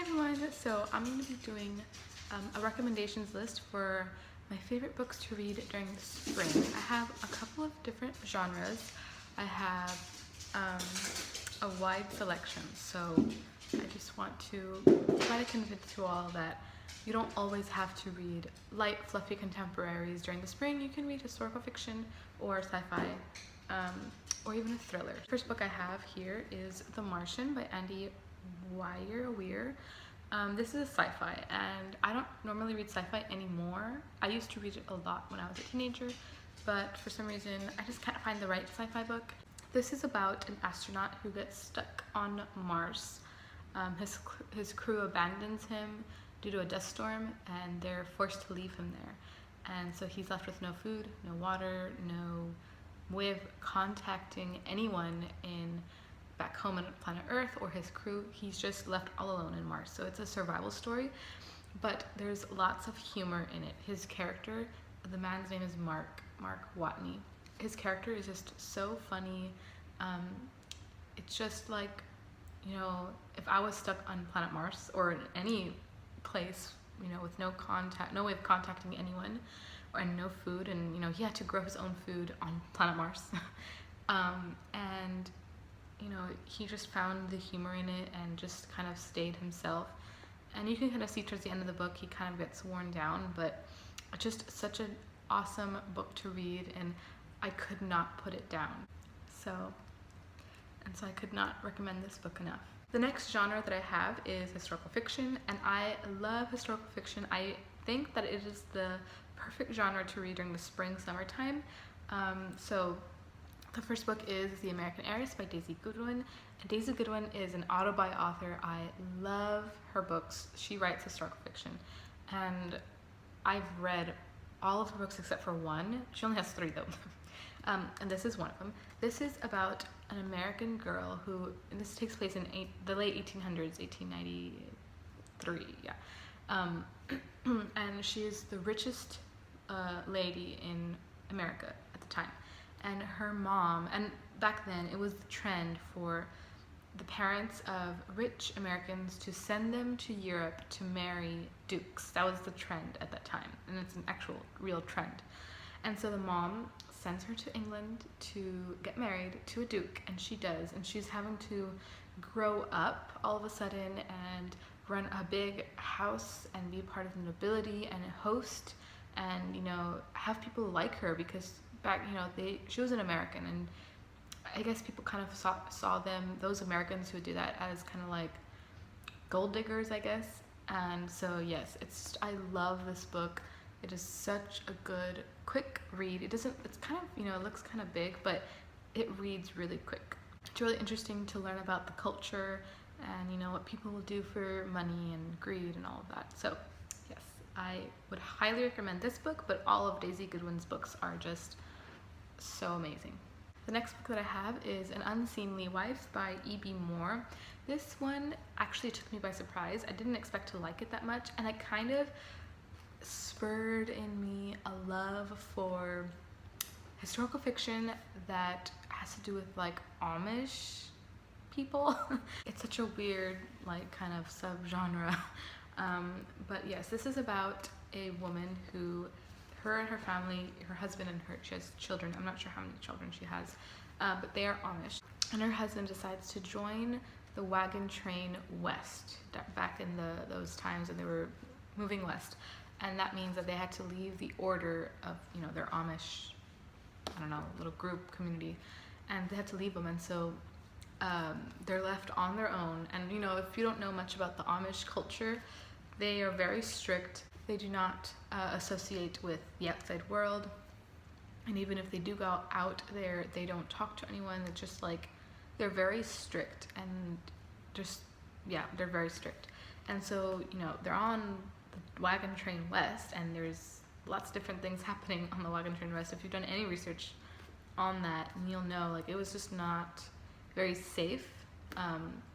everyone, so I'm going to be doing a recommendations list for my favorite books to read during the spring. I have a couple of different genres. I have a wide selection, so I just want to try to convince you all that you don't always have to read light, fluffy contemporaries during the spring. You can read historical fiction or sci-fi, or even a thriller. The first book I have here is The Martian by Andy Weir. This is a sci-fi, and I don't normally read sci-fi anymore. I used to read it a lot when I was a teenager, but for some reason I just can't find the right sci-fi book. This is about an astronaut who gets stuck on Mars. His crew abandons him due to a dust storm, and they're forced to leave him there. And so he's left with no food, no water, no way of contacting anyone back home on planet Earth or his crew. He's just left all alone in Mars. So it's a survival story, but there's lots of humor in it. His character, the man's name is Mark Watney. His character is just so funny. It's just like, you know, if I was stuck on planet Mars or in any place, you know, with no way of contacting anyone, and no food, and you know, he had to grow his own food on planet Mars. And you know, he just found the humor in it and just kind of stayed himself. And you can kind of see towards the end of the book he kind of gets worn down, but just such an awesome book to read, and I could not put it down. So I could not recommend this book enough. The next genre that I have is historical fiction, and I love historical fiction. I think that it is the perfect genre to read during the spring, summertime. So the first book is The American Heiress by Daisy Goodwin. And Daisy Goodwin is an auto-buy author. I love her books. She writes historical fiction, and I've read all of her books except for one. She only has 3 though. And this is one of them. This is about an American girl who, and this takes place in the late 1800s, 1893, yeah. And she is the richest lady in America at the time. And her mom, and back then it was the trend for the parents of rich Americans to send them to Europe to marry dukes. That was the trend at that time, and it's an actual real trend. And so the mom sends her to England to get married to a duke, and she does, and she's having to grow up all of a sudden and run a big house and be part of the nobility and host, and you know, have people like her, because back, you know, she was an American, and I guess people kind of saw them, those Americans who would do that, as kind of like gold diggers, I guess. And so yes, I love this book. It is such a good, quick read. It's kind of, you know, it looks kind of big, but it reads really quick. It's really interesting to learn about the culture and, you know, what people will do for money and greed and all of that. So yes, I would highly recommend this book, but all of Daisy Goodwin's books are just so amazing. The next book that I have is An Unseemly Wife by E.B. Moore. This one actually took me by surprise. I didn't expect to like it that much, and it kind of spurred in me a love for historical fiction that has to do with like Amish people. It's such a weird, like, kind of subgenre. But yes, this is about a woman who, her and her family, her husband and she has children. I'm not sure how many children she has, but they are Amish. And her husband decides to join the wagon train west, back in those times when they were moving west. And that means that they had to leave the order of, you know, their Amish, I don't know, little group, community, and they had to leave them. And so they're left on their own. And you know, if you don't know much about the Amish culture, they are very strict. They do not associate with the outside world, and even if they do go out there, they don't talk to anyone. It's just like, they're very strict, and just, yeah, they're very strict. And so, you know, they're on the wagon train west, and there's lots of different things happening on the wagon train west. If you've done any research on that, you'll know, like, it was just not very safe,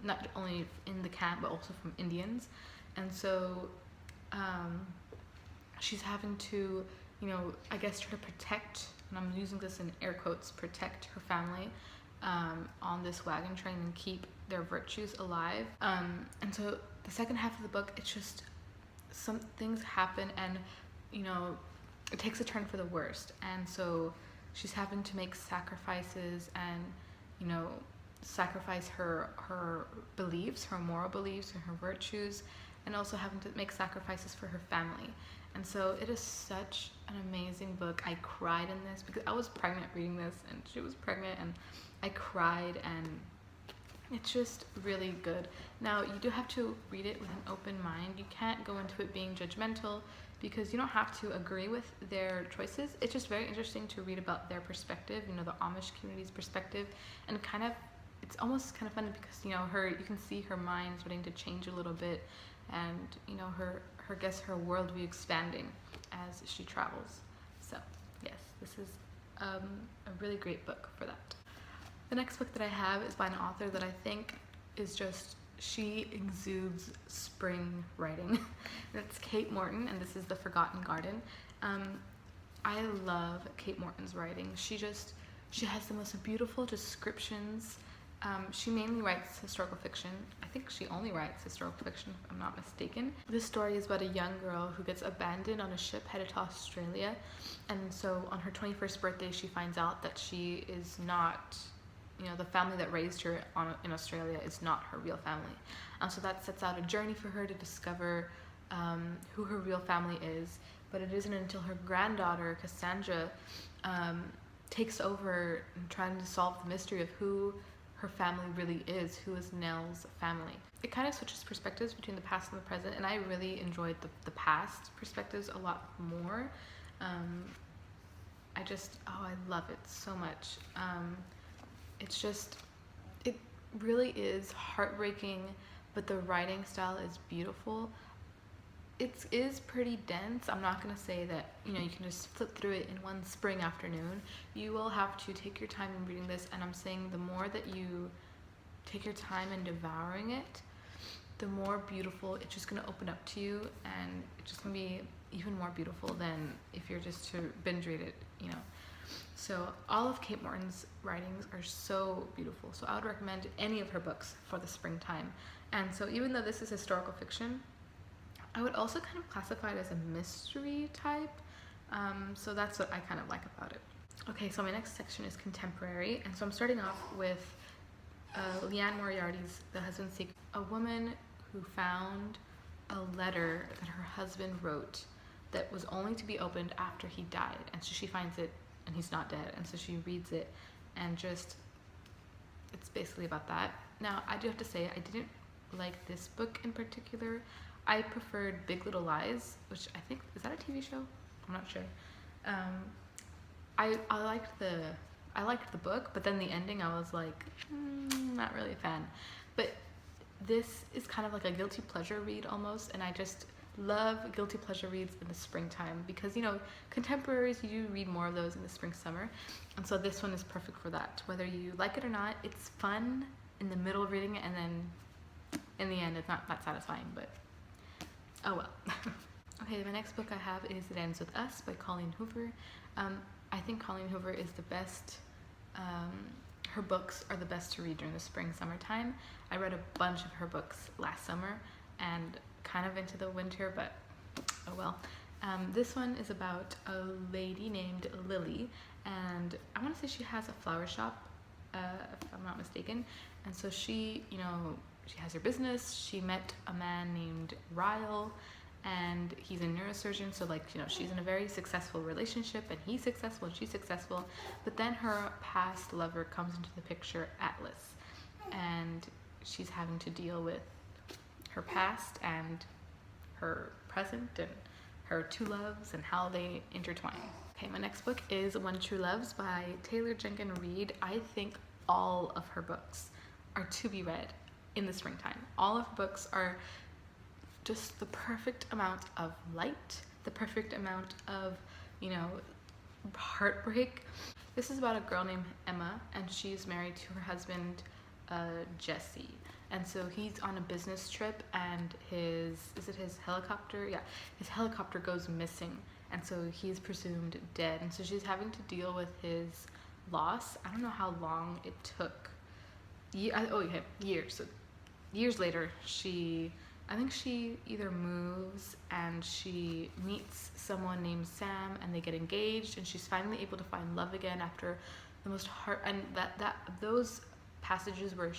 not only in the camp but also from Indians. And so she's having to, you know, I guess try to protect, and I'm using this in air quotes, protect her family on this wagon train and keep their virtues alive. And so the second half of the book, it's just some things happen, and you know, it takes a turn for the worst, and so she's having to make sacrifices, and you know, sacrifice her beliefs, her moral beliefs, and her virtues, and also having to make sacrifices for her family. And so it is such an amazing book. I cried in this because I was pregnant reading this, and she was pregnant, and I cried, and it's just really good. Now, you do have to read it with an open mind. You can't go into it being judgmental, because you don't have to agree with their choices. It's just very interesting to read about their perspective, you know, the Amish community's perspective, and kind of, it's almost kind of fun because, you know, you can see her mind starting to change a little bit, and, you know, her worldview expanding as she travels. So, yes, this is a really great book for that. The next book that I have is by an author that I think is just, she exudes spring writing. That's Kate Morton, and this is The Forgotten Garden. I love Kate Morton's writing. She has the most beautiful descriptions. She mainly writes historical fiction. I think she only writes historical fiction, if I'm not mistaken. This story is about a young girl who gets abandoned on a ship headed to Australia, and so on her 21st birthday she finds out that she is not, you know, the family that raised her in Australia is not her real family. So that sets out a journey for her to discover who her real family is, but it isn't until her granddaughter, Cassandra, takes over and trying to solve the mystery of who her family really is, who is Nell's family. It kind of switches perspectives between the past and the present, and I really enjoyed the past perspectives a lot more. I love it so much. It's just, it really is heartbreaking, but the writing style is beautiful. It is pretty dense. I'm not going to say that, you know, you can just flip through it in one spring afternoon. You will have to take your time in reading this, and I'm saying the more that you take your time in devouring it, the more beautiful it's just going to open up to you, and it's just going to be even more beautiful than if you're just to binge read it, you know. So all of Kate Morton's writings are so beautiful. So I would recommend any of her books for the springtime. And so even though this is historical fiction, I would also kind of classify it as a mystery type. So that's what I kind of like about it. Okay, so my next section is contemporary. And so I'm starting off with Leanne Moriarty's The Husband's Secret. A woman who found a letter that her husband wrote that was only to be opened after he died. And so she finds it, and he's not dead, and so she reads it, and just, it's basically about that. Now, I do have to say, I didn't like this book in particular. I preferred Big Little Lies, which I think, is that a TV show? I'm not sure. I liked the book, but then the ending I was like, not really a fan. But this is kind of like a guilty pleasure read almost, and I just love guilty pleasure reads in the springtime because, you know, contemporaries, you do read more of those in the spring, summer, and so this one is perfect for that. Whether you like it or not, it's fun in the middle of reading it, and then in the end it's not that satisfying, but oh well. Okay, my next book I have is It Ends With Us by Colleen Hoover. I think Colleen Hoover is the best. Her books are the best to read during the spring, summertime. I read a bunch of her books last summer and kind of into the winter, but oh well. This one is about a lady named Lily, and I want to say she has a flower shop, if I'm not mistaken. And so she, you know, she has her business. She met a man named Ryle, and he's a neurosurgeon, so like, you know, she's in a very successful relationship, and he's successful and she's successful, but then her past lover comes into the picture, Atlas, and she's having to deal with her past and her present and her two loves and how they intertwine. Okay, my next book is When True Loves by Taylor Jenkins Reid. I think all of her books are to be read in the springtime. All of her books are just the perfect amount of light, the perfect amount of, you know, heartbreak. This is about a girl named Emma, and she's married to her husband, Jesse. And so he's on a business trip, and his helicopter? Yeah, his helicopter goes missing, and so he's presumed dead. And so she's having to deal with his loss. I don't know how long it took. Years. So years later, she I think she either moves and she meets someone named Sam and they get engaged, and she's finally able to find love again after the most and those passages where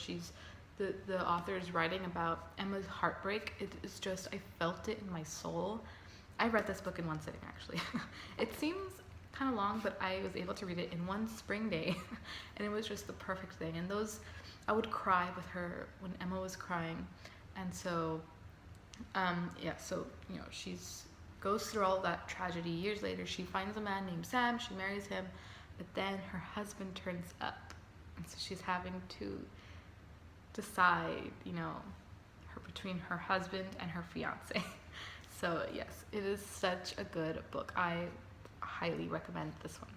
the author is writing about Emma's heartbreak, it is just, I felt it in my soul. I read this book in one sitting, actually. It seems kind of long, but I was able to read it in one spring day, and it was just the perfect thing. And I would cry with her when Emma was crying, and so she's goes through all that tragedy. Years later, she finds a man named Sam, she marries him, but then her husband turns up, and so she's having to decide, between her husband and her fiance. So yes, it is such a good book. I highly recommend this one.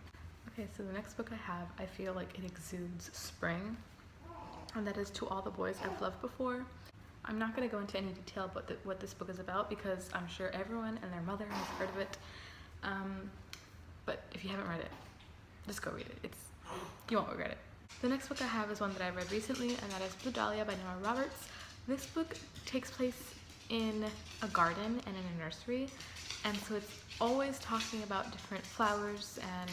Okay, so the next book I have, I feel like it exudes spring, and that is To All the Boys I've Loved Before. I'm not going to go into any detail about what this book is about, because I'm sure everyone and their mother has heard of it. But if you haven't read it, just go read it. You won't regret it. The next book I have is one that I read recently, and that is Dahlia by Nora Roberts. This book takes place in a garden and in a nursery, and so it's always talking about different flowers, and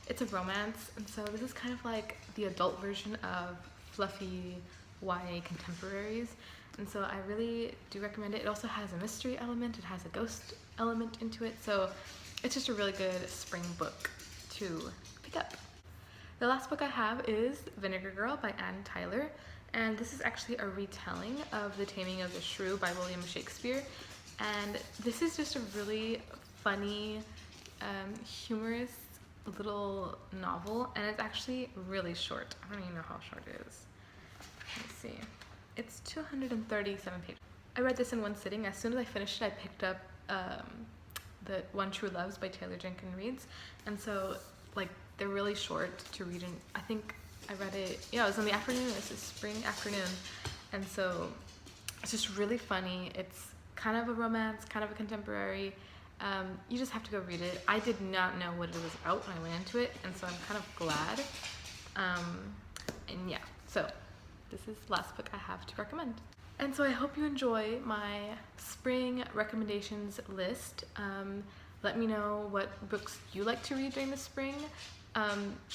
it's a romance, and so this is kind of like the adult version of fluffy YA contemporaries, and so I really do recommend it. It also has a mystery element, it has a ghost element into it, so it's just a really good spring book to pick up. The last book I have is Vinegar Girl by Anne Tyler, and this is actually a retelling of The Taming of the Shrew by William Shakespeare, and this is just a really funny, humorous little novel, and it's actually really short. I don't even know how short it is. Let's see. It's 237 pages. I read this in one sitting. As soon as I finished it, I picked up the One True Loves by Taylor Jenkins Reid, and so they're really short to read, and I think I read it, it was in the afternoon. It's a spring afternoon, and so it's just really funny. It's kind of a romance, kind of a contemporary. You just have to go read it. I did not know what it was about when I went into it, and so I'm kind of glad. And yeah, so this is the last book I have to recommend. And so I hope you enjoy my spring recommendations list. Let me know what books you like to read during the spring,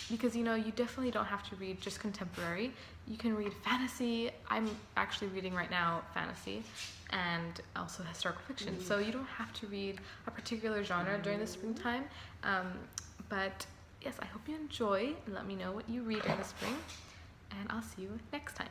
because you definitely don't have to read just contemporary. You can read fantasy. I'm actually reading right now fantasy, and also historical fiction. So you don't have to read a particular genre during the springtime. But yes, I hope you enjoy, and let me know what you read during the spring, and I'll see you next time.